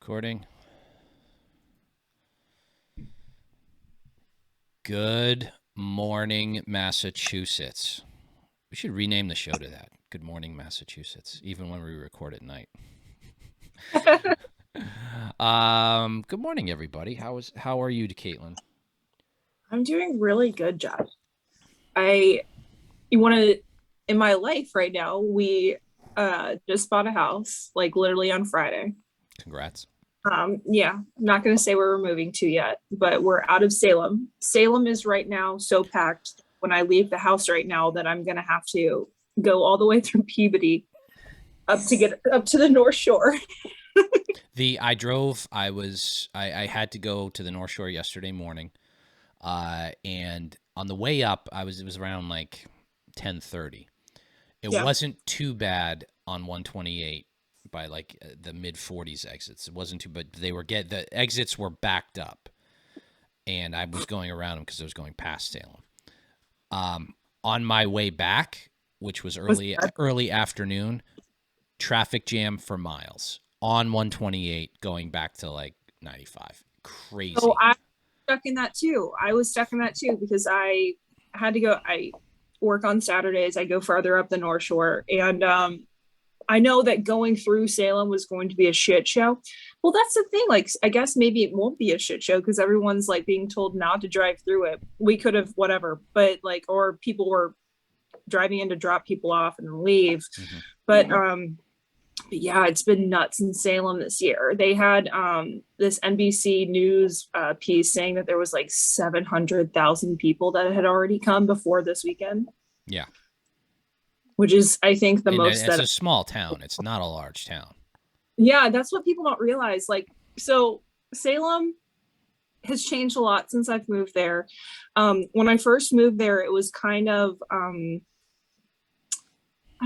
Recording. Good morning, Massachusetts. We should rename the show to that. Good morning, Massachusetts, even when we record at night. Good morning, everybody. How are you, Kaitlin? I'm doing really good, Jeff. In my life right now, we just bought a house, like literally on Friday. Congrats. Yeah, I'm not gonna say where we're moving to yet, but we're out of Salem. Salem is right now so packed when I leave the house right now that I'm gonna have to go all the way through Peabody up to get up to the North Shore. I had to go to the North Shore yesterday morning. And on the way up, it was around like 10:30. It Yeah. wasn't too bad on 128 by like the mid 40s exits. It wasn't too, but the exits were backed up, and I was going around them because I was going past Salem. On my way back, which was early afternoon, traffic jam for miles on 128 going back to like 95. Crazy. So I stuck in that too. I was stuck in that too because I had to go. I work on Saturdays. I go farther up the North Shore, and I know that going through Salem was going to be a shit show. Well, that's the thing. Like, I guess maybe it won't be a shit show because everyone's like being told not to drive through it. We could have whatever, but like, or people were driving in to drop people off and leave. Mm-hmm. But yeah, it's been nuts in Salem this year. They had this NBC News piece saying that there was like 700,000 people that had already come before this weekend. Yeah. Which is, I think, the and most. It's a small town. It's not a large town. Yeah, that's what people don't realize. Like, so Salem has changed a lot since I've moved there. When I first moved there, it was kind of I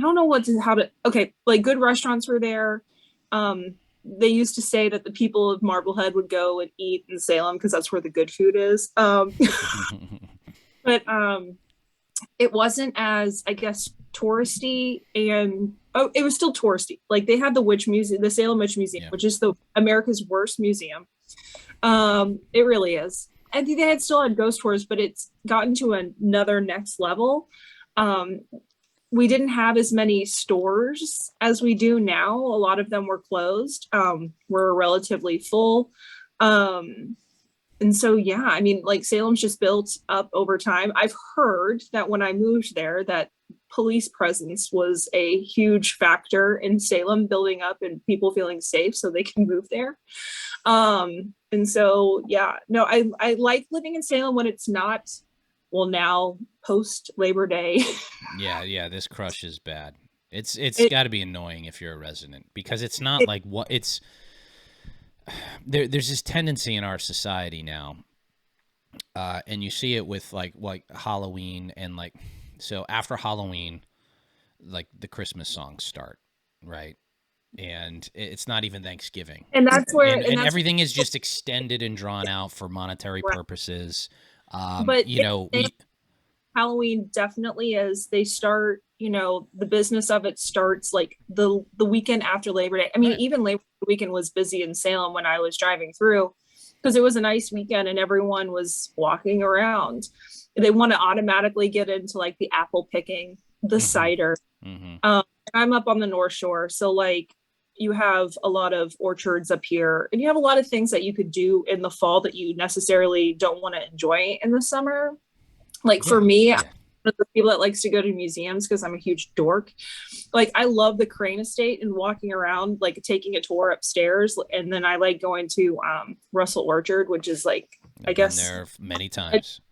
don't know okay, like good restaurants were there. They used to say that the people of Marblehead would go and eat in Salem because that's where the good food is. But it wasn't as, I guess, touristy, and it was still touristy. Like they had the Witch Museum, the Salem Witch Museum, which is the America's worst museum. It really is. I think they still had ghost tours, but it's gotten to another next level. We didn't have as many stores as we do now. A lot of them were closed. We're relatively full. And so, yeah, I mean, like Salem's just built up over time. I've heard that when I moved there, that police presence was a huge factor in Salem building up and people feeling safe so they can move there. And so, yeah, no, I like living in Salem when it's not, well, now post Labor Day. Yeah, this crush is bad. It's got to be annoying if you're a resident because it's not like what it's. There's this tendency in our society now, and you see it with like Halloween and like so after Halloween, like the Christmas songs start, right? And it's not even Thanksgiving, and that's where and everything is just extended and drawn out for monetary purposes. But we. Halloween definitely is. They start, the business of it starts like the weekend after Labor Day. I mean, even Labor Day weekend was busy in Salem when I was driving through because it was a nice weekend and everyone was walking around. They want to automatically get into like the apple picking, the cider. Mm-hmm. I'm up on the North Shore, so like you have a lot of orchards up here, and you have a lot of things that you could do in the fall that you necessarily don't want to enjoy in the summer. Like for me, I'm one of the people that likes to go to museums because I'm a huge dork. Like I love the Crane Estate and walking around, like taking a tour upstairs, and then I like going to Russell Orchard, which is like I guess been there many times.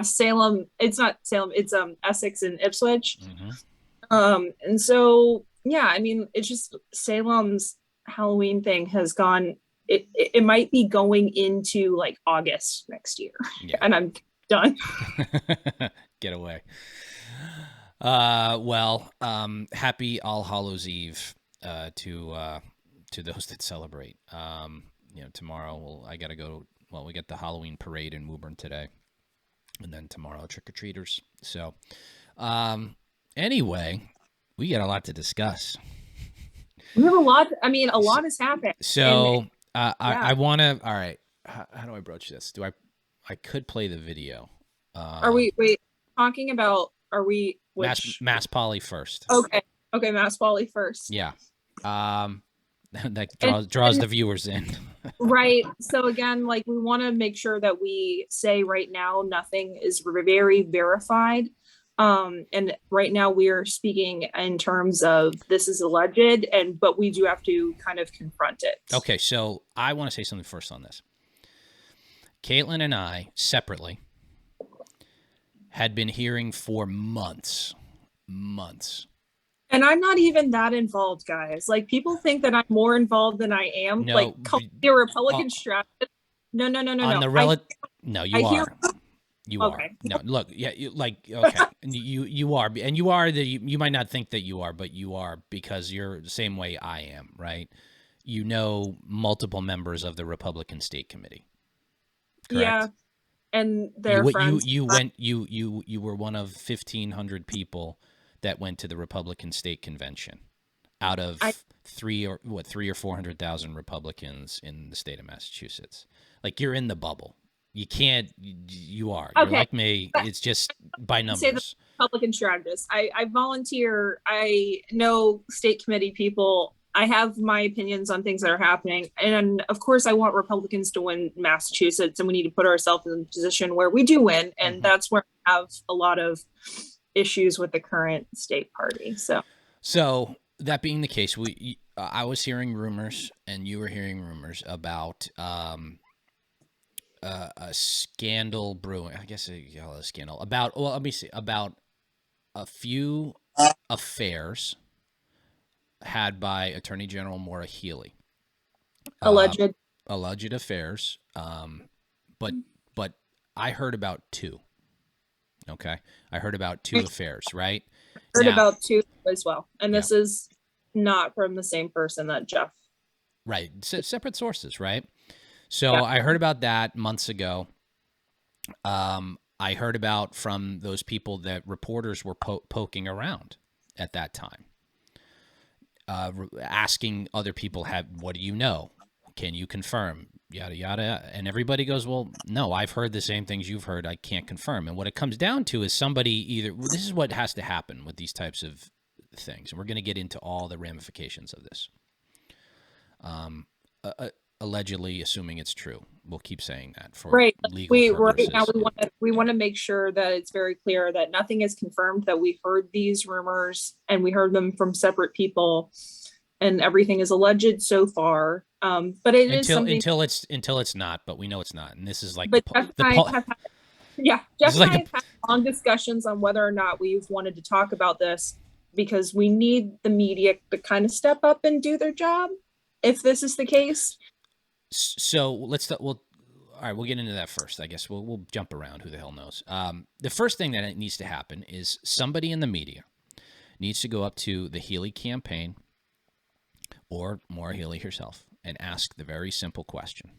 Salem. It's not Salem. It's Essex and Ipswich. Mm-hmm. And so yeah, I mean, it's just Salem's Halloween thing has gone. It might be going into like August next year, and I'm done. Get away. Happy All Hallows Eve to those that celebrate. Tomorrow I gotta go. Well, we get the Halloween parade in Woburn today, and then tomorrow trick or treaters. So, anyway, we got a lot to discuss. We have a lot. I mean, a lot has happened. So I want to. All right. How do I broach this? I could play the video. Are we talking about? Are we Mass Poly first? Okay. Okay. Mass Poly first. Yeah. That draws and the viewers in. Right. So again, like we want to make sure that we say right now nothing is very verified. And right now we are speaking in terms of this is alleged, but we do have to kind of confront it. Okay, so I want to say something first on this. Kaitlin and I separately had been hearing for months. And I'm not even that involved, guys. Like people think that I'm more involved than I am. No, like the Republican strategy. No. No, you are. You okay. are. No, look, yeah, okay, and you are, and you are you might not think that you are, but you are, because you're the same way I am, right? You know multiple members of the Republican State Committee. Correct? Yeah, and their friends. You were one of 1,500 people that went to the Republican State Convention out of 300,000 or 400,000 Republicans in the state of Massachusetts. Like, you're in the bubble. You can't. You are. You're like me. It's just by numbers. Say the Republican strategist. I volunteer. I know state committee people. I have my opinions on things that are happening, and of course, I want Republicans to win Massachusetts, and we need to put ourselves in a position where we do win, and that's where I have a lot of issues with the current state party. So that being the case, I was hearing rumors, and you were hearing rumors about a scandal brewing. I guess you call it a scandal about. Well, let me see, about a few affairs had by Attorney General Maura Healey. Alleged affairs. But I heard about two. Okay, I heard about two affairs. Right. Heard about two as well, and this is not from the same person that Jeff. Right, separate sources. Right. So I heard about that months ago. I heard about from those people that reporters were poking around at that time, asking other people, what do you know? Can you confirm? Yada, yada. And everybody goes, well, no, I've heard the same things you've heard. I can't confirm. And what it comes down to is this is what has to happen with these types of things. And we're going to get into all the ramifications of this. Allegedly, assuming it's true. We'll keep saying that for legal purposes. Right now we want to make sure that it's very clear that nothing is confirmed, that we heard these rumors and we heard them from separate people, and everything is alleged so far. But it is something until it's not, but we know it's not. And this is like Jeff and I have had long discussions on whether or not we've wanted to talk about this, because we need the media to kind of step up and do their job if this is the case. So all right, we'll get into that first. I guess we'll jump around. Who the hell knows? The first thing that needs to happen is somebody in the media needs to go up to the Healey campaign or Maura Healey herself and ask the very simple question: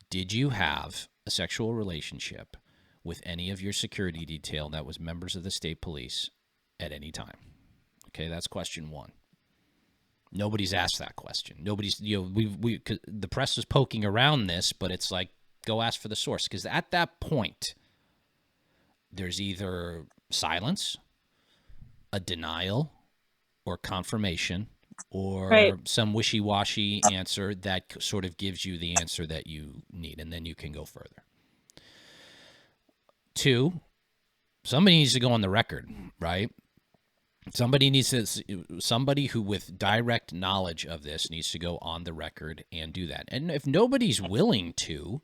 did you have a sexual relationship with any of your security detail that was members of the state police at any time? Okay, that's question one. Nobody's asked that question. Nobody's, the press is poking around this, but it's like, go ask for the source. Because at that point, there's either silence, a denial, or confirmation, or some wishy-washy answer that sort of gives you the answer that you need, and then you can go further. Two, somebody needs to go on the record, right? Somebody who with direct knowledge of this needs to go on the record and do that. And if nobody's willing to,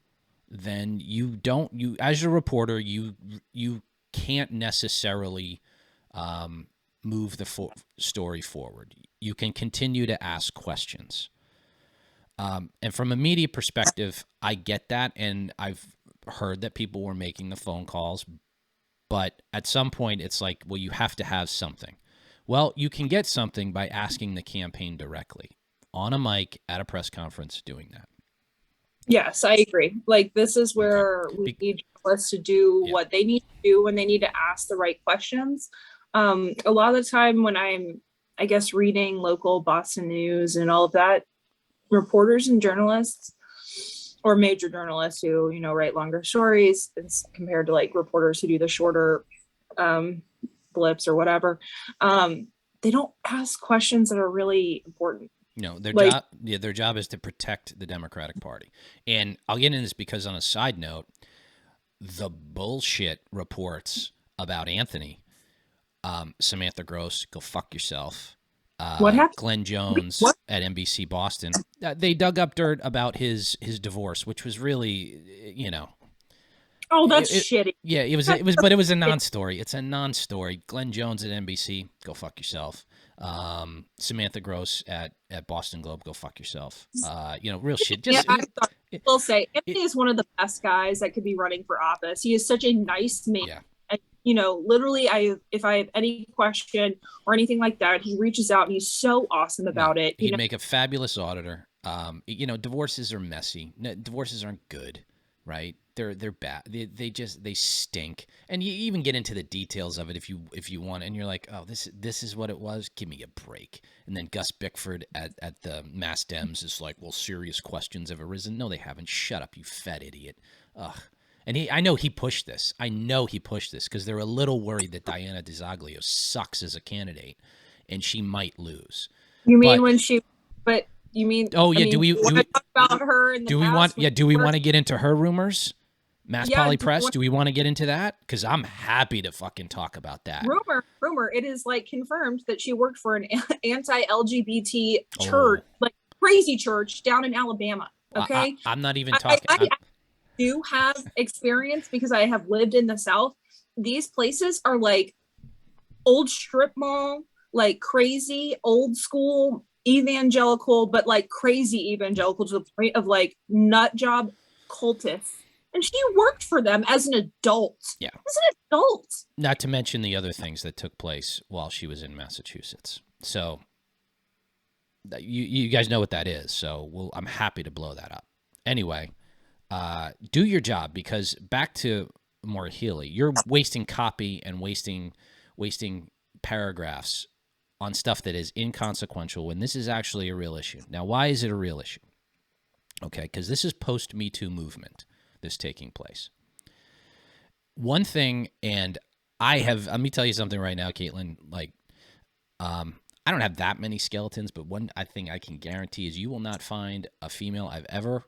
then you as a reporter, you can't necessarily move the story forward. You can continue to ask questions. And from a media perspective, I get that. And I've heard that people were making the phone calls, but at some point it's like, well, you have to have something. Well, you can get something by asking the campaign directly on a mic at a press conference, doing that. Yes, I agree. Like, this is where we need us to do what they need to do when they need to ask the right questions. A lot of the time when I'm, I guess, reading local Boston news and all of that, reporters and journalists, or major journalists who, you know, write longer stories compared to like reporters who do the shorter blips or whatever. They don't ask questions that are really important. No, Like, their job is to protect the Democratic Party. And I'll get into this because, on a side note, the bullshit reports about Anthony, Samantha Gross, go fuck yourself. what happened? Glenn Jones at NBC Boston. They dug up dirt about his divorce, which was really, you know. Oh, that's shitty. Yeah, it was, but it was a non-story. It's a non-story. Glenn Jones at NBC, go fuck yourself. Samantha Gross at Boston Globe, go fuck yourself. You know, real shit. Just, I will say, Anthony is one of the best guys that could be running for office. He is such a nice man. Yeah. And, you know, literally, if I have any question or anything like that, he reaches out and he's so awesome about it. He'd make a fabulous auditor. You know, divorces are messy. Divorces aren't good, right? They're bad. They stink. And you even get into the details of it if you want, and you're like, oh, this is what it was. Give me a break. And then Gus Bickford at the Mass Dems is like, well, serious questions have arisen. No, they haven't. Shut up, you fat idiot. Ugh. And I know he pushed this. I know he pushed this because they're a little worried that Diana DiZoglio sucks as a candidate, and she might lose. You mean when she? But you mean? Oh yeah. Do we talk about her? Do we want? Yeah. Do we want to get into her rumors? Mass Poly Press, do we want to get into that? Because I'm happy to fucking talk about that. Rumor, it is like confirmed that she worked for an anti-LGBT church, like crazy church down in Alabama. Okay. I'm not even talking. I do have experience because I have lived in the South. These places are like old strip mall, like crazy old school evangelical, but like crazy evangelical to the point of like nut job cultists. And she worked for them as an adult. Yeah. As an adult. Not to mention the other things that took place while she was in Massachusetts. So you guys know what that is. So I'm happy to blow that up. Anyway, do your job, because back to Maura Healey, you're wasting copy and wasting paragraphs on stuff that is inconsequential when this is actually a real issue. Now, why is it a real issue? Okay, because this is post-Me Too movement. This taking place. One thing, and let me tell you something right now, Kaitlin, like, I don't have that many skeletons, but one thing I can guarantee is you will not find a female I've ever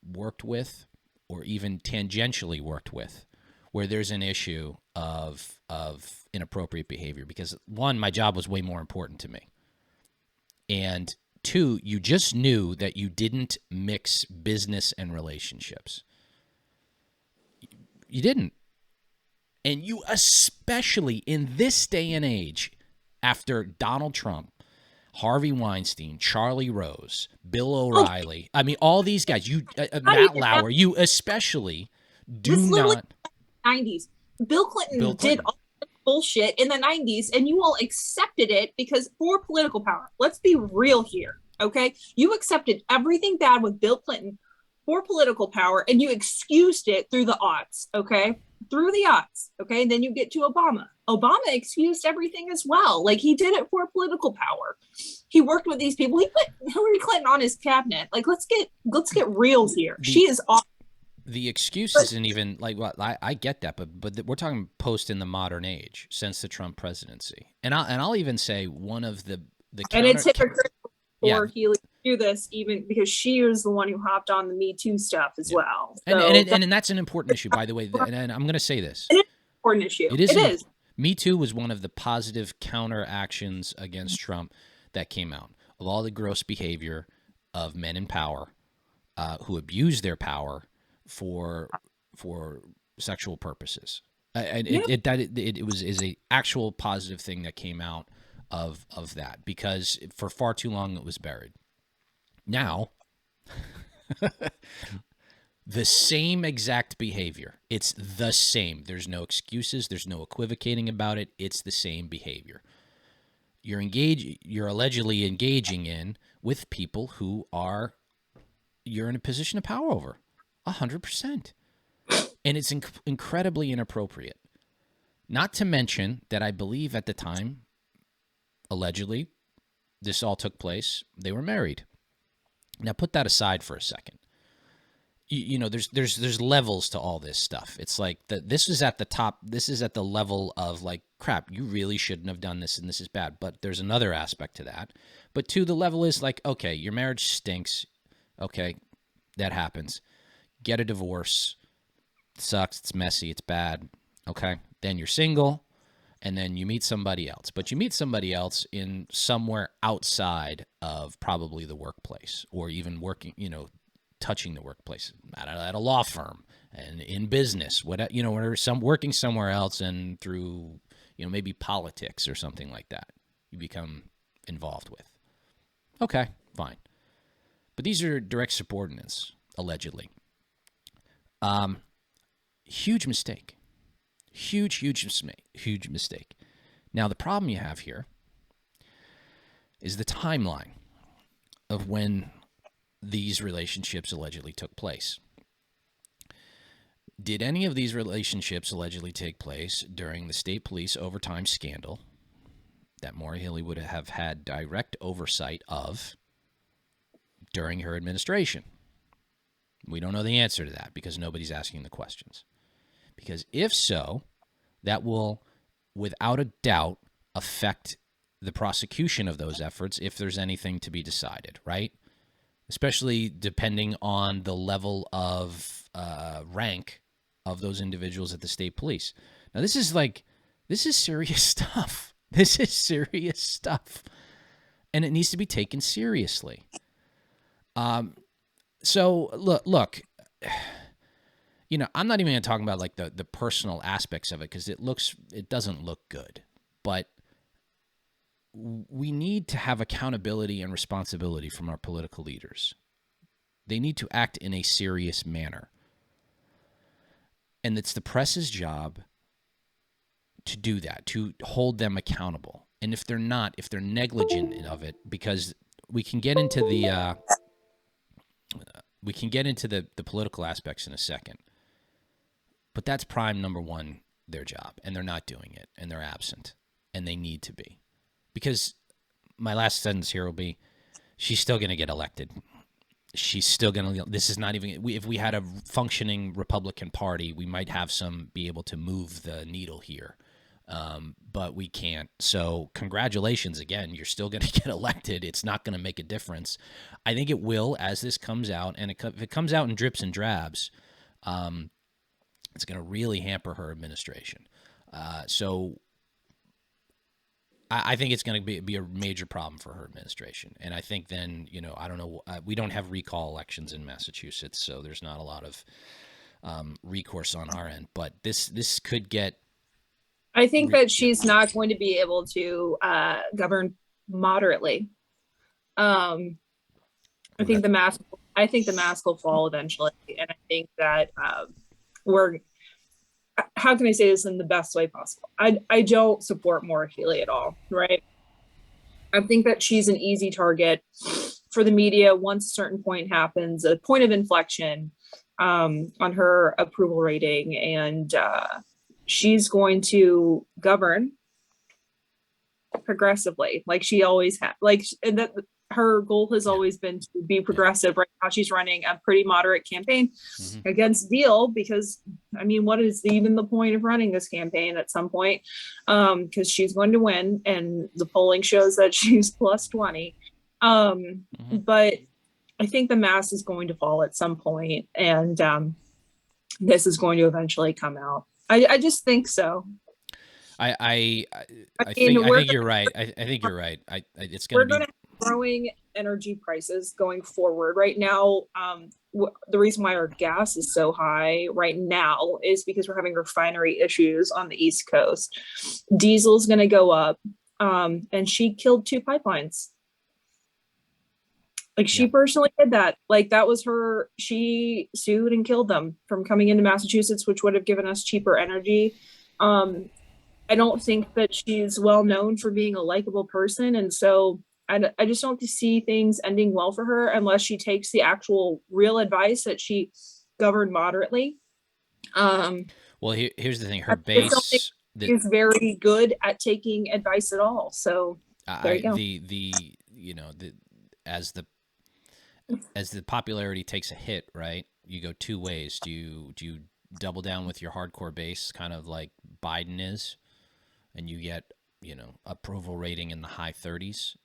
worked with or even tangentially worked with where there's an issue of inappropriate behavior, because one, my job was way more important to me. And two, you just knew that you didn't mix business and relationships. You didn't. And you, especially in this day and age, after Donald Trump, Harvey Weinstein, Charlie Rose, Bill O'Reilly, I mean, all these guys, Matt Lauer, you especially do not. 90s. Bill Clinton did all this bullshit in the 90s, and you all accepted it because for political power. Let's be real here, okay? You accepted everything bad with Bill Clinton for political power, and you excused it through the aughts, okay? Through the aughts, okay? And then you get to Obama. Obama excused everything as well. Like, he did it for political power. He worked with these people. He put Hillary Clinton on his cabinet. Like, let's get real here. She is awesome. The excuse isn't even like, well, I get that, but we're talking post in the modern age since the Trump presidency, and I'll even say one of the and it's hypocritical for Healy to do this, even because she was the one who hopped on the Me Too stuff as well. So and that's an important issue, by the way. And I'm going to say this: it is an important issue. It is. Me Too was one of the positive counter actions against Trump that came out of all the gross behavior of men in power who abused their power for sexual purposes. It was a actual positive thing that came out of that, because for far too long it was buried. Now, the same exact behavior. It's the same. There's no excuses. There's no equivocating about it. It's the same behavior. You're allegedly engaging in with people who you're in a position of power over. 100%. And it's incredibly inappropriate. Not to mention that I believe at the time, allegedly, this all took place, they were married. Now put that aside for a second. You know, there's levels to all this stuff. It's like this is at the top. This is at the level of like, crap, you really shouldn't have done this, and this is bad. But there's another aspect to that. But two, the level is like, okay, your marriage stinks. Okay, that happens. Get a divorce. It sucks. It's messy. It's bad. Okay, then you're single, and then you meet somebody else. But you meet somebody else in somewhere outside of probably the workplace, or even working, you know, touching the workplace at a law firm and in business, what, you know, or working somewhere else, and through, you know, maybe politics or something like that, you become involved with. Okay, fine. But these are direct subordinates, allegedly. Huge mistake. Huge mistake. Now, the problem you have here is the timeline of when these relationships allegedly took place. Did any of these relationships allegedly take place during the state police overtime scandal that Maura Healey would have had direct oversight of during her administration? We don't know the answer to that because nobody's asking the questions. Because if so, that will, without a doubt, affect the prosecution of those efforts if there's anything to be decided, right? Especially depending on the level of rank of those individuals at the state police. Now, this is serious stuff. This is serious stuff. And it needs to be taken seriously. So, look, you know, I'm not even going to talk about like the personal aspects of it because it doesn't look good. But we need to have accountability and responsibility from our political leaders. They need to act in a serious manner. And it's the press's job to do that, to hold them accountable. And if they're not, if they're negligent of it, because we can get into the political aspects in a second. But that's prime number one, their job. And they're not doing it. And they're absent. And they need to be. Because my last sentence here will be, she's still going to get elected. She's still going to, this is not even, if we had a functioning Republican Party, we might have be able to move the needle here. But we can't. So congratulations again. You're still going to get elected. It's not going to make a difference. I think it will as this comes out. And if it comes out in drips and drabs, it's going to really hamper her administration. So I think it's going to be a major problem for her administration. And I think then, you know, I don't know, we don't have recall elections in Massachusetts, so there's not a lot of recourse on our end. But this could get... I think that she's not going to be able to govern moderately. I think the mask will fall eventually. And I think that how can I say this in the best way possible? I don't support Maura Healey at all, right? I think that she's an easy target for the media once a certain point happens, a point of inflection on her approval rating, and she's going to govern progressively, like she always had. Like, and that her goal has always been to be progressive. Right now, she's running a pretty moderate campaign against Deal because, I mean, what is even the point of running this campaign at some point? Because she's going to win, and the polling shows that she's plus 20. But I think the mask is going to fall at some point, and this is going to eventually come out. I just think so. I think you're right. I think you're right. It's going to be growing energy prices going forward. Right now, the reason why our gas is so high right now is because we're having refinery issues on the East Coast. Diesel's going to go up, and she killed 2 pipelines. Like, she personally did that. Like, that was her. She sued and killed them from coming into Massachusetts, which would have given us cheaper energy. I don't think that she's well known for being a likable person, and so I just don't see things ending well for her unless she takes the actual real advice that she governed moderately. Well, here's the thing: her base is very good at taking advice at all. So there you go. as the popularity takes a hit, right? You go two ways. Do you double down with your hardcore base, kind of like Biden is, and you get approval rating in the high 30s?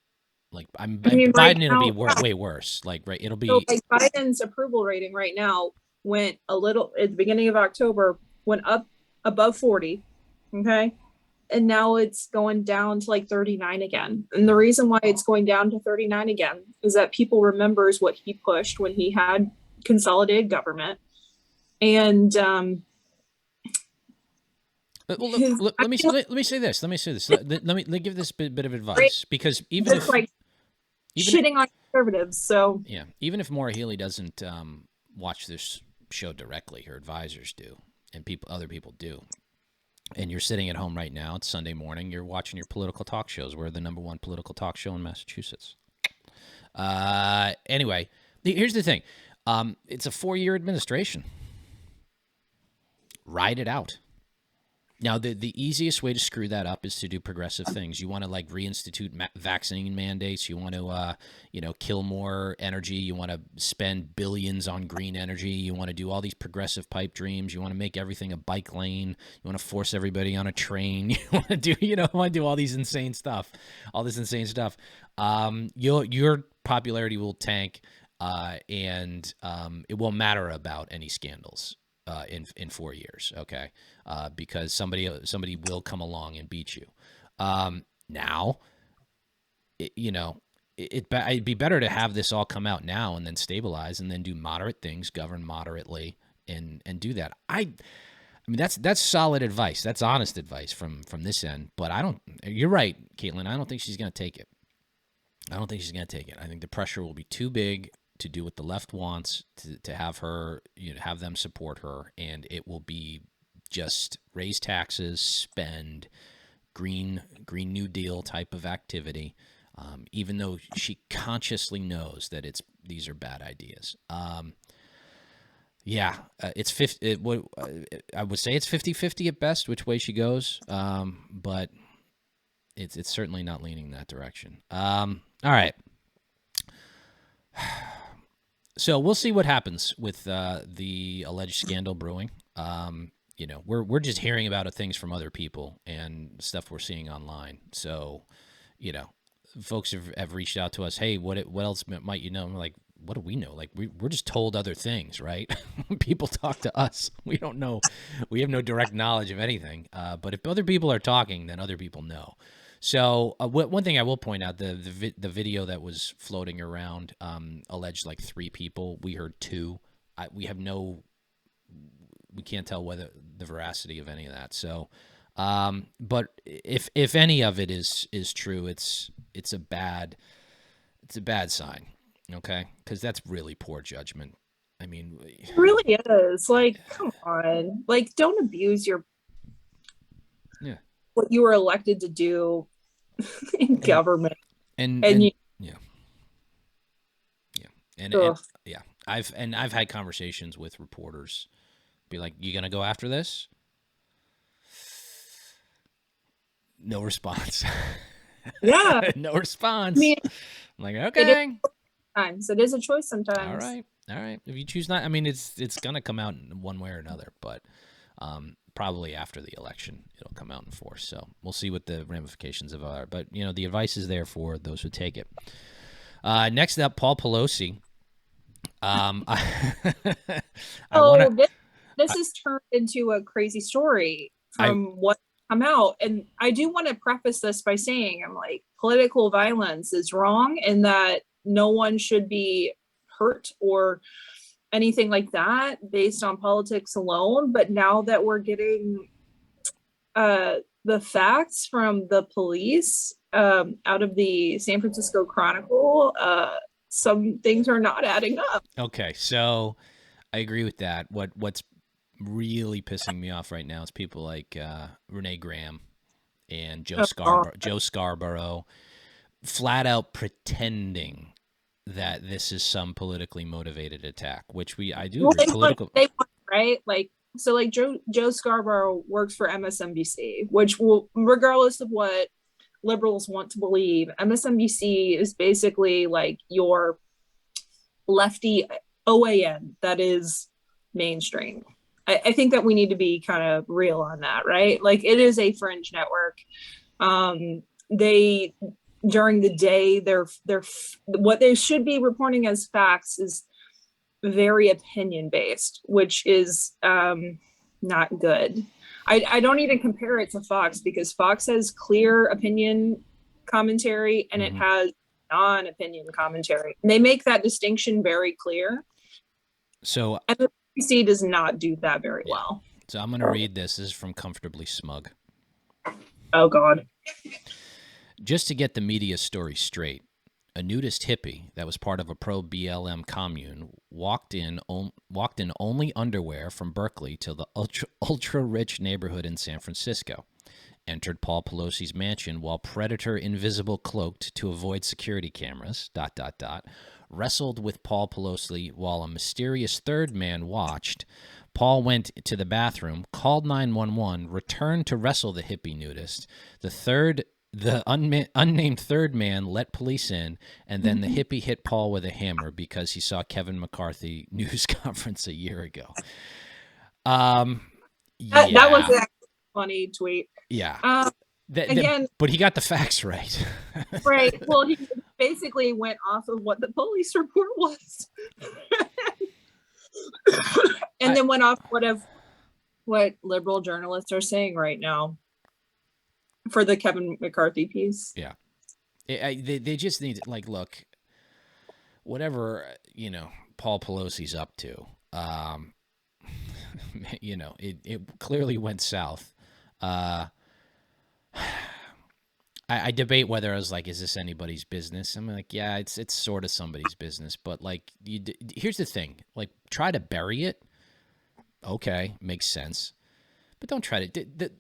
Like I mean, right Biden, it'll be now, way worse. Like it'll so be like Biden's approval rating right now went a little at the beginning of October, went up above 40. Okay. And now it's going down to like 39 again. And the reason why it's going down to 39 again is that people remembers what he pushed when he had consolidated government. And well, let me say this. Let me give this bit of advice, because even if like shitting on conservatives. So yeah, even if Maura Healey doesn't watch this show directly, her advisors do, and other people do. And you're sitting at home right now. It's Sunday morning. You're watching your political talk shows. We're the #1 political talk show in Massachusetts. Anyway, here's the thing. It's a 4-year administration. Ride it out. Now, the easiest way to screw that up is to do progressive things. You want to like reinstitute vaccine mandates. You want to, kill more energy. You want to spend billions on green energy. You want to do all these progressive pipe dreams. You want to make everything a bike lane. You want to force everybody on a train. You want to do all these insane stuff. All this insane stuff. Your popularity will tank, and it won't matter about any scandals. In 4 years, okay, because somebody will come along and beat you. Now, it'd be better to have this all come out now and then stabilize and then do moderate things, govern moderately, and do that. I mean, that's solid advice. That's honest advice from this end. But you're right, Kaitlin. I don't think she's going to take it. I think the pressure will be too big to do what the left wants, to have her, have them support her, and it will be just raise taxes, spend, Green New Deal type of activity, even though she consciously knows that these are bad ideas. It's 50. I would say it's 50-50 at best, which way she goes, but it's certainly not leaning that direction. All right. So we'll see what happens with the alleged scandal brewing. We're just hearing about things from other people and stuff we're seeing online. So, folks have reached out to us. Hey, what else might you know? And we're like, what do we know? Like we're just told other things, right? People talk to us. We don't know. We have no direct knowledge of anything. But if other people are talking, then other people know. So one thing I will point out, the video that was floating around alleged like 3 people. We heard 2. We can't tell whether the veracity of any of that. So, but if any of it is true, it's a bad sign. Okay, because that's really poor judgment. I mean, it really is. Like, come on. Like, don't abuse what you were elected to do in government. And I've had conversations with reporters, be like, "You gonna go after this?" No response. Yeah. No response. I mean, I'm like, okay. It is a choice sometimes. All right. If you choose not, I mean, it's gonna come out in one way or another, but probably after the election, it'll come out in force. So we'll see what the ramifications of are. But the advice is there for those who take it. Next up, Paul Pelosi. This has turned into a crazy story from what come out, and I do want to preface this by saying I'm like, political violence is wrong, and that no one should be hurt or anything like that based on politics alone. But now that we're getting the facts from the police out of the San Francisco Chronicle, some things are not adding up. Okay, so I agree with that. What's really pissing me off right now is people like Renee Graham and Joe Scarborough flat out pretending that this is some politically motivated attack, which I do agree. They want, right? Like, so like Joe Scarborough works for MSNBC, which will, regardless of what liberals want to believe, MSNBC is basically like your lefty OAN that is mainstream. I think that we need to be kind of real on that, right? Like it is a fringe network. They during the day, they're what they should be reporting as facts is very opinion based, which is not good. I don't even compare it to Fox because Fox has clear opinion commentary and it has non-opinion commentary. And they make that distinction very clear. So and the BBC does not do that very well. So I'm going to read this. This is from Comfortably Smug. Oh, God. Just to get the media story straight, a nudist hippie that was part of a pro-BLM commune walked in only underwear from Berkeley to the ultra-rich neighborhood in San Francisco, entered Paul Pelosi's mansion while Predator invisible cloaked to avoid security cameras, ... wrestled with Paul Pelosi while a mysterious third man watched. Paul went to the bathroom, called 911, returned to wrestle the hippie nudist. The unnamed third man let police in, and then the hippie hit Paul with a hammer because he saw Kevin McCarthy news conference a year ago. That was a funny tweet. Yeah. Again, but he got the facts right. Right. Well, he basically went off of what the police report was. And then went off what liberal journalists are saying right now for the Kevin McCarthy piece. Yeah. They just need, like, look, whatever, Paul Pelosi's up to, it clearly went south. I debate whether I was like, is this anybody's business? I'm like, yeah, it's sort of somebody's business. But, like, here's the thing. Like, try to bury it. Okay, makes sense. But don't try to.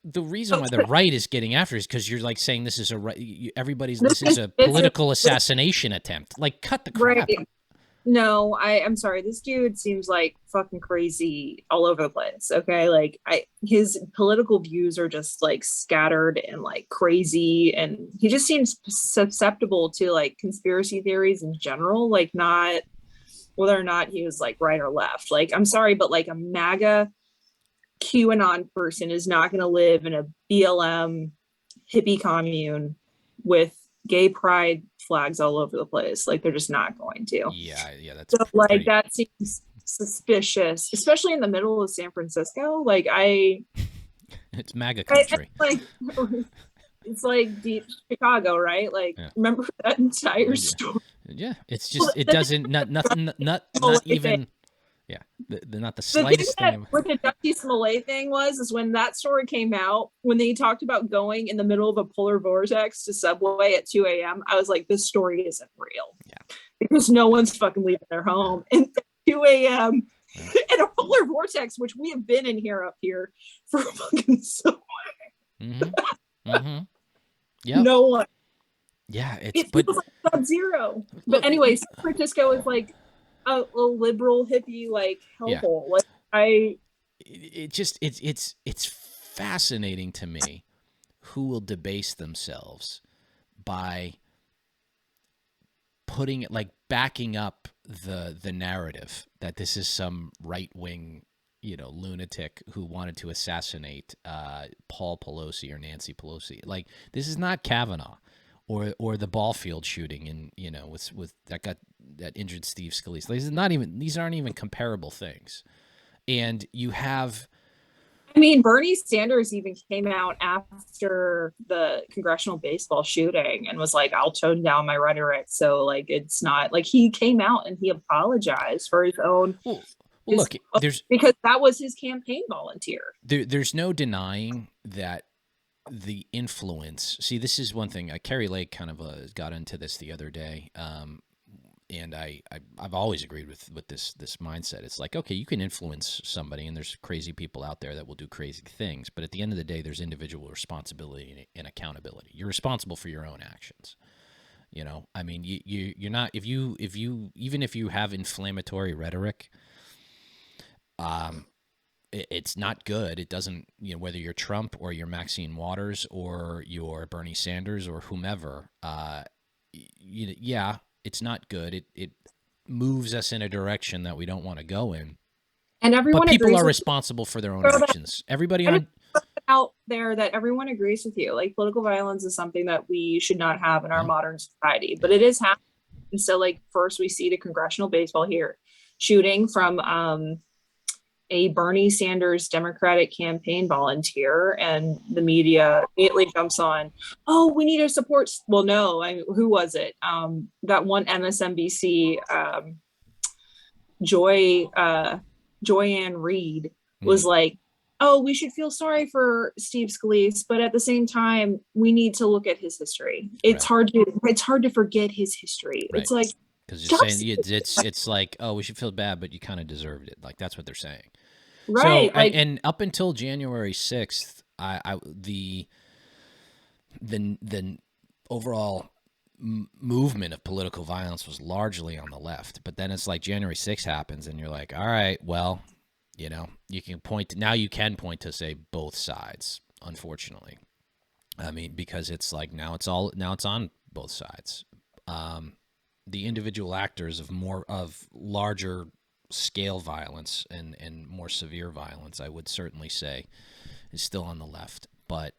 The reason why the right is getting after it is because you're, like, saying this is this is a political assassination attempt. Like, cut the crap. Right. No, I'm sorry. This dude seems like fucking crazy all over the place. Okay. Like his political views are just like scattered and like crazy. And he just seems susceptible to like conspiracy theories in general, like not whether or not he was like right or left. Like, I'm sorry, but like a MAGA QAnon person is not going to live in a BLM hippie commune with gay pride flags all over the place. Like they're just not going to. Yeah, that's so like that seems suspicious, especially in the middle of San Francisco. Like it's MAGA country. It's like deep Chicago, right? Like remember that entire story? Yeah, it's just it doesn't not even. Yeah, not the slightest thing. What the Jussie Smollett thing is when that story came out, when they talked about going in the middle of a polar vortex to Subway at 2 a.m., I was like, this story isn't real. Yeah. Because no one's fucking leaving their home. And 2 a.m. in a polar vortex, which we have been in up here for fucking so long. Yeah. No one. Yeah, it feels like Sub-Zero. But anyway, San Francisco is like a liberal hippie like hellhole. Like it's fascinating to me who will debase themselves by putting it, like, backing up the narrative that this is some right-wing lunatic who wanted to assassinate Paul Pelosi or Nancy Pelosi. Like, this is not Kavanaugh or the ball field shooting and with that injured Steve Scalise. These aren't even comparable things. And you have, I mean, Bernie Sanders even came out after the congressional baseball shooting and was like, I'll tone down my rhetoric. So like, it's not like he came out and he apologized for his own. Well, look, because that was his campaign volunteer. There's no denying that the influence. See, this is one thing. Carrie Lake kind of got into this the other day, and I've always agreed with this mindset. It's like, okay, you can influence somebody, and there's crazy people out there that will do crazy things, but at the end of the day, there's individual responsibility and accountability. You're responsible for your own actions. I mean, you're not even if you have inflammatory rhetoric, it's not good. It doesn't, whether you're Trump or you're Maxine Waters or you're Bernie Sanders or whomever, yeah, it's not good. moves us in a direction that we don't want to go in. And everyone But people agrees are with responsible for their own actions. Everybody on out there that everyone agrees with you. Like political violence is something that we should not have in our modern society, but it is happening. And so like first we see the congressional baseball here shooting from a Bernie Sanders Democratic campaign volunteer, and the media immediately jumps on, oh, we need to support. Well, no, who was it? That one MSNBC Joyanne Reed was like, oh, we should feel sorry for Steve Scalise, but at the same time, we need to look at his history. It's hard to forget his history. It's like, because you're saying it's like, oh, we should feel bad, but you kind of deserved it. Like that's what they're saying. Right. So, and up until January 6th, the overall movement of political violence was largely on the left. But then it's like January 6th happens, and you're like, all right, well, you know, you can point to say both sides. Unfortunately, I mean, because it's like now it's on both sides. The individual actors of larger scale violence and more severe violence, I would certainly say, is still on the left. But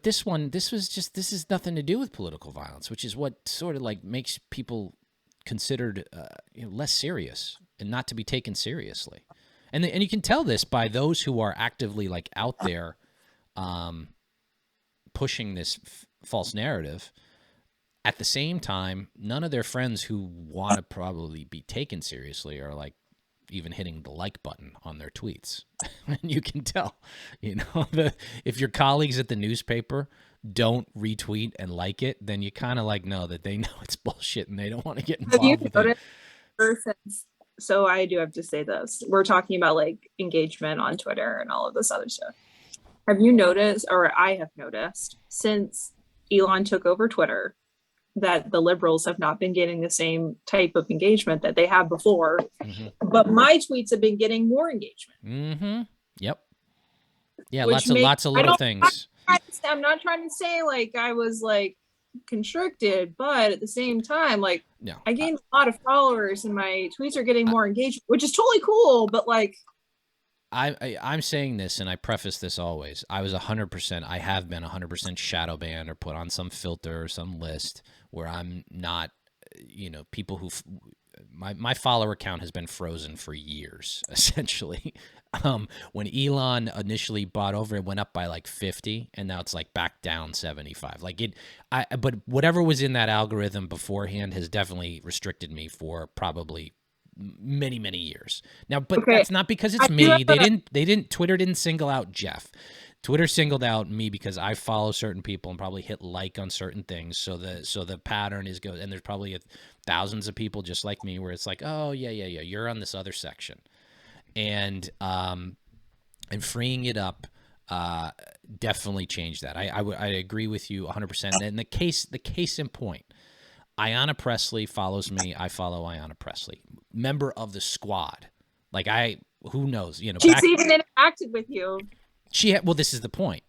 this is nothing to do with political violence, which is what sort of like makes people considered less serious and not to be taken seriously. And you can tell this by those who are actively like out there pushing this false narrative. At the same time, none of their friends who want to probably be taken seriously are like even hitting the like button on their tweets. And you can tell, if your colleagues at the newspaper don't retweet and like it, then you kind of like know that they know it's bullshit and they don't want to get involved with it. So I do have to say this. We're talking about like engagement on Twitter and all of this other stuff. Have you noticed, or I have noticed, since Elon took over Twitter, that the liberals have not been getting the same type of engagement that they have before, but my tweets have been getting more engagement. Yep. Yeah, lots of little things. I'm not trying to say like I was like constricted, but at the same time, like I gained a lot of followers and my tweets are getting more engagement, which is totally cool. But like, I'm saying this, and I preface this always. I was 100%. I have been 100% shadow banned or put on some filter or some list where I'm not, people who my follower count has been frozen for years, essentially. When Elon initially bought over, it went up by like 50, and now it's like back down 75. But whatever was in that algorithm beforehand has definitely restricted me for probably many, many years now. But that's not because it's me. Twitter didn't single out Jeff. Twitter singled out me because I follow certain people and probably hit like on certain things. So the pattern is and there's probably thousands of people just like me where it's like, oh yeah, you're on this other section, and freeing it up definitely changed that. I agree with you 100%. And the case in point, Ayanna Pressley follows me. I follow Ayanna Pressley, member of the squad. Like who knows? She's even interacted with you. Well, this is the point.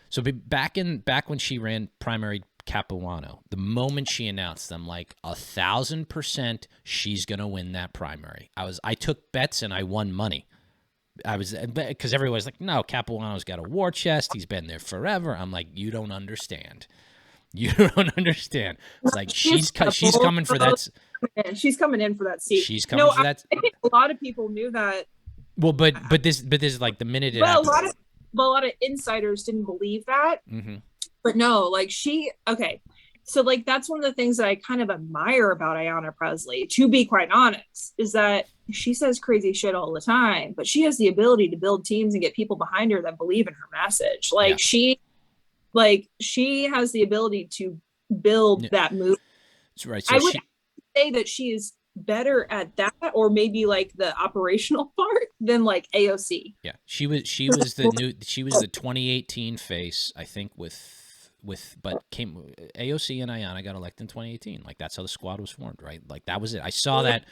So back when she ran primary Capuano, the moment she announced, I'm like 1,000% she's gonna win that primary. I took bets and I won money. Because everybody's like, no, Capuano's got a war chest. He's been there forever. I'm like, you don't understand. You don't understand. It's like she's coming for that. She's coming in for that seat. She's coming for that. I think a lot of people knew that. Well, but this is like the minute it happened. A lot of insiders didn't believe that. But no, like okay. So like that's one of the things that I kind of admire about Ayanna Pressley, to be quite honest, is that she says crazy shit all the time, but she has the ability to build teams and get people behind her that believe in her message. She has the ability to build that movement. That's right. So I would say that she is better at that, or maybe like the operational part, than like AOC. Yeah, she was the 2018 face, I think, but AOC and Ayanna got elected in 2018. Like that's how the squad was formed, right? Like that was it. I saw that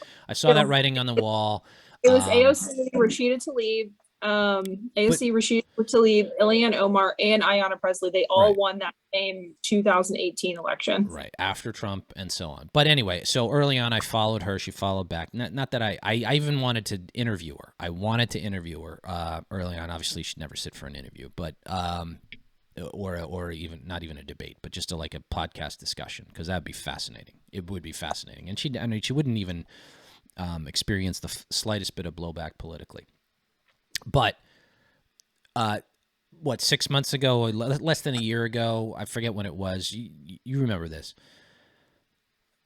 writing on the wall. It was AOC, Rashida Tlaib, AOC, Rashida Tlaib, Ilhan Omar, and Ayanna Pressley. They all won that same 2018 election. Right, after Trump and so on. But anyway, so early on I followed her. She followed back. Not that I even wanted to interview her. I wanted to interview her early on. Obviously, she'd never sit for an interview, but or even not even a debate, but just like a podcast discussion, because that'd be fascinating. It would be fascinating. And she wouldn't even experience the slightest bit of blowback politically. But 6 months ago, less than a year ago, I forget when it was. You remember this.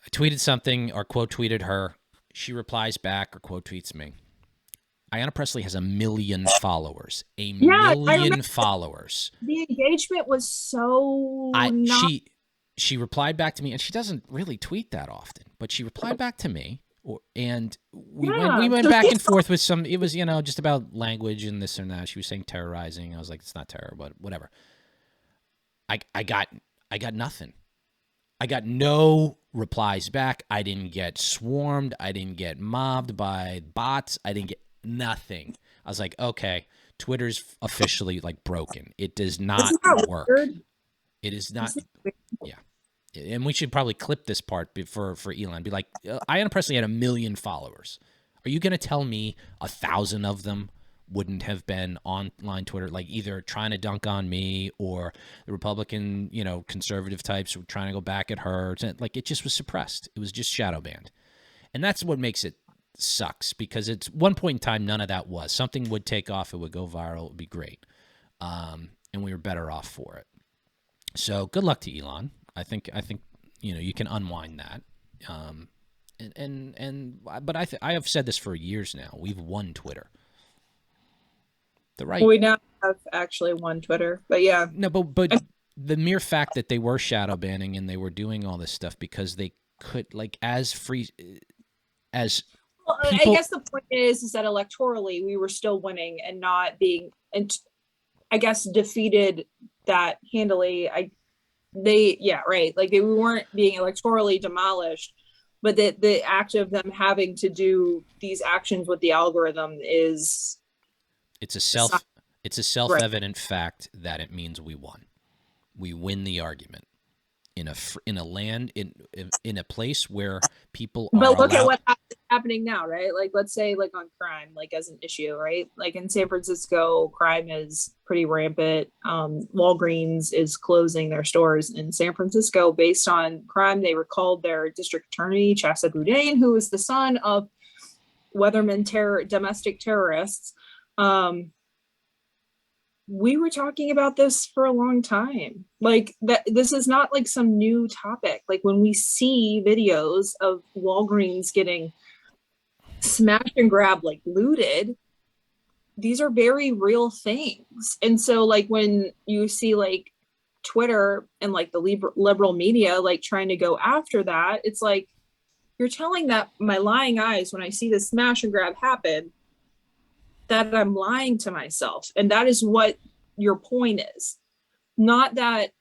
I tweeted something or quote tweeted her. She replies back or quote tweets me. Ayanna Pressley has 1 million followers. Million followers. The engagement was so She replied back to me, and she doesn't really tweet that often, but she replied back to me. And we went back and forth with some. It was just about language and this and that. She was saying terrorizing. I was like, it's not terror, but whatever. I got nothing. I got no replies back. I didn't get swarmed. I didn't get mobbed by bots. I didn't get nothing. I was like, okay, Twitter's officially like broken. It does not work. Weird? It is not. Yeah. And we should probably clip this part for Elon. Be like, Ayanna Pressley had 1 million followers. Are you going to tell me 1,000 of them wouldn't have been online Twitter, like either trying to dunk on me or the Republican, conservative types were trying to go back at her? Like, it just was suppressed. It was just shadow banned. And that's what makes it sucks, because it's one point in time, none of that was. Something would take off. It would go viral. It would be great. And we were better off for it. So good luck to Elon. I think you can unwind that, but I have said this for years now. We've won Twitter. We now have actually won Twitter, but yeah. No, but the mere fact that they were shadow banning and they were doing all this stuff because they could, like, as free as. Well, people, I guess the point is that electorally we were still winning and not being, and I guess defeated that handily. Like we weren't being electorally demolished, but the act of them having to do these actions with the algorithm is it's a self-evident fact that it means we won. We win the argument in a land in a place where people are. But look at what's happening now, right? Like, let's say, like, on crime, like, as an issue, right? Like in San Francisco, crime is pretty rampant. Walgreens is closing their stores in San Francisco based on crime. They recalled their district attorney, Chasa Boudin, who is the son of Weatherman domestic terrorists. We were talking about this for a long time. Like, that this is not like some new topic. Like, when we see videos of Walgreens getting smashed and grabbed, like looted, these are very real things. And so, like, when you see like Twitter and like the liberal media like trying to go after that, it's like, you're telling that my lying eyes when I see this smash and grab happen, that I'm lying to myself. And that is what your point is. Not that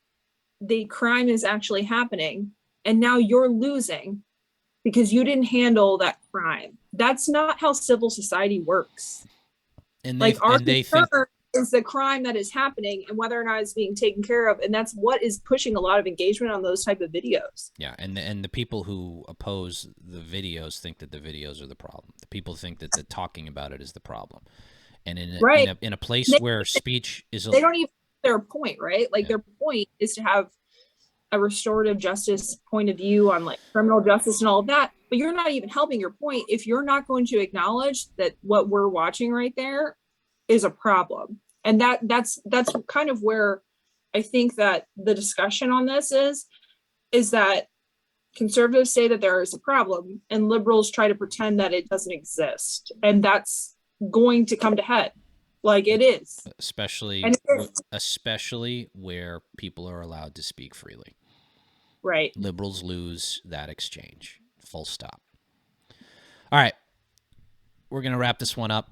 the crime is actually happening and now you're losing because you didn't handle that crime. That's not how civil society works. And like, our concern is the crime that is happening and whether or not it's being taken care of. And that's what is pushing a lot of engagement on those type of videos. Yeah. And the people who oppose the videos think that the videos are the problem. The people think that the talking about it is the problem. And in a place where speech is... They don't even their point, right? Like, their point is to have a restorative justice point of view on like criminal justice and all of that. But you're not even helping your point if you're not going to acknowledge that what we're watching right there is a problem. And that's kind of where I think that the discussion on this is that conservatives say that there is a problem and liberals try to pretend that it doesn't exist. And that's going to come to head. Like, it is. Especially where people are allowed to speak freely. Right. Liberals lose that exchange. Full stop. All right. We're going to wrap this one up.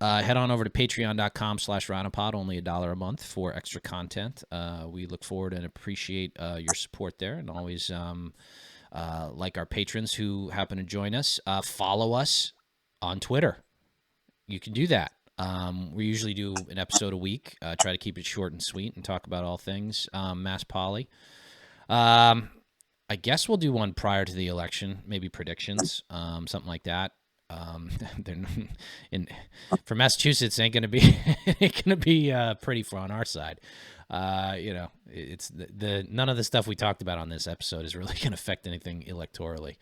Head on over to patreon.com/RINOPod, only $1 a month for extra content. We look forward and appreciate your support there, and always like our patrons who happen to join us. Follow us on Twitter. You can do that. We usually do an episode a week, try to keep it short and sweet and talk about all things Mass Poly. I guess we'll do one prior to the election, maybe predictions, something like that. For Massachusetts, ain't gonna be pretty for on our side. It's the none of the stuff we talked about on this episode is really gonna affect anything electorally,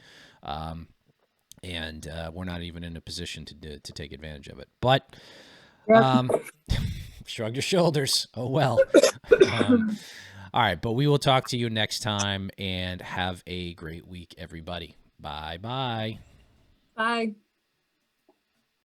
and we're not even in a position to take advantage of it. But shrugged your shoulders. Oh well. All right, but we will talk to you next time, and have a great week, everybody. Bye-bye. Bye.